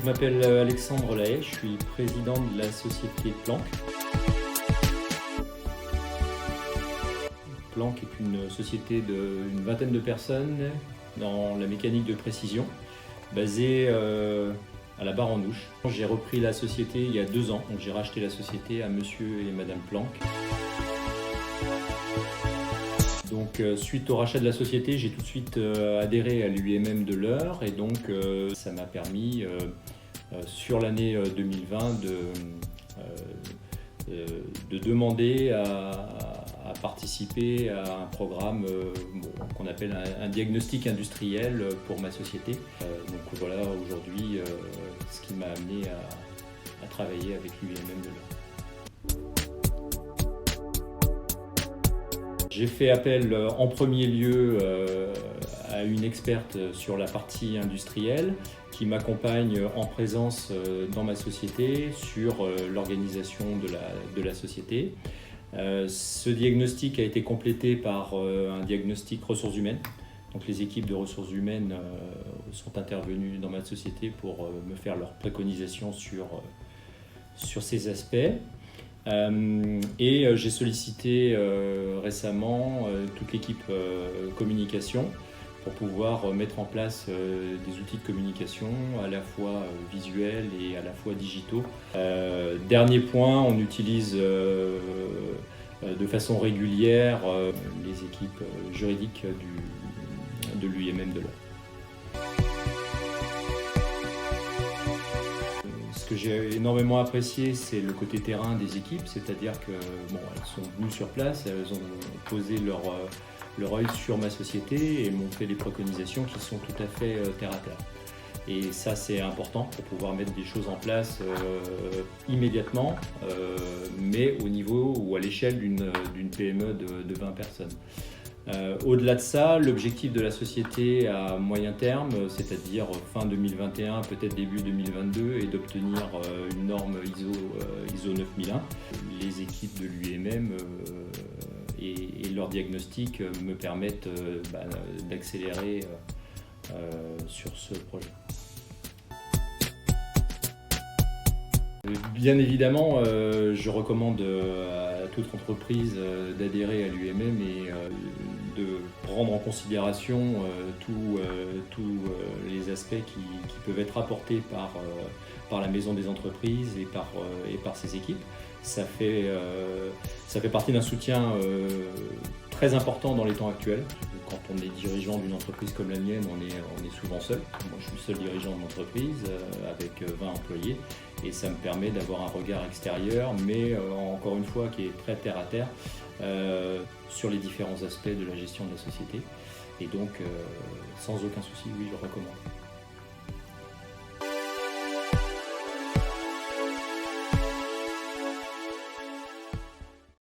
Je m'appelle Alexandre Lahaye, je suis président de la société Planck. Planck est une société d'une vingtaine de personnes dans la mécanique de précision, basée à la Barre-en-Ouche. J'ai repris la société il y a 2 ans, donc j'ai racheté la société à monsieur et madame Planck. Donc suite au rachat de la société, j'ai tout de suite adhéré à l'UIMM de l'Eure et donc ça m'a permis sur l'année 2020 de demander à participer à un programme qu'on appelle un diagnostic industriel pour ma société. Donc voilà aujourd'hui ce qui m'a amené à travailler avec l'UIMM de l'Eure. J'ai fait appel en premier lieu à une experte sur la partie industrielle qui m'accompagne en présence dans ma société sur l'organisation de la société. Ce diagnostic a été complété par un diagnostic ressources humaines. Donc les équipes de ressources humaines sont intervenues dans ma société pour me faire leurs préconisations sur ces aspects. Et j'ai sollicité récemment toute l'équipe communication pour pouvoir mettre en place des outils de communication à la fois visuels et à la fois digitaux. Dernier point, on utilise de façon régulière les équipes juridiques de l'UIMM de l'Eure. Ce que j'ai énormément apprécié, c'est le côté terrain des équipes, c'est-à-dire que elles sont venues sur place, elles ont posé leur œil sur ma société et m'ont fait des préconisations qui sont tout à fait terre à terre. Et ça, c'est important pour pouvoir mettre des choses en place immédiatement, mais au niveau ou à l'échelle d'une PME de 20 personnes. Au-delà de ça, l'objectif de la société à moyen terme, c'est-à-dire fin 2021, peut-être début 2022, est d'obtenir une norme ISO 9001. Les équipes de l'UIMM et leur diagnostic me permettent d'accélérer sur ce projet. Bien évidemment, je recommande à toute entreprise d'adhérer à l'UIMM et de prendre en considération tous les aspects qui peuvent être apportés par la maison des entreprises et par ses équipes. Ça fait partie d'un soutien très important dans les temps actuels. Quand on est dirigeant d'une entreprise comme la mienne, on est souvent seul. Moi, je suis seul dirigeant de l'entreprise avec 20 employés et ça me permet d'avoir un regard extérieur, mais encore une fois qui est très terre à terre sur les différents aspects de la gestion de la société. Et donc, sans aucun souci, oui, je recommande.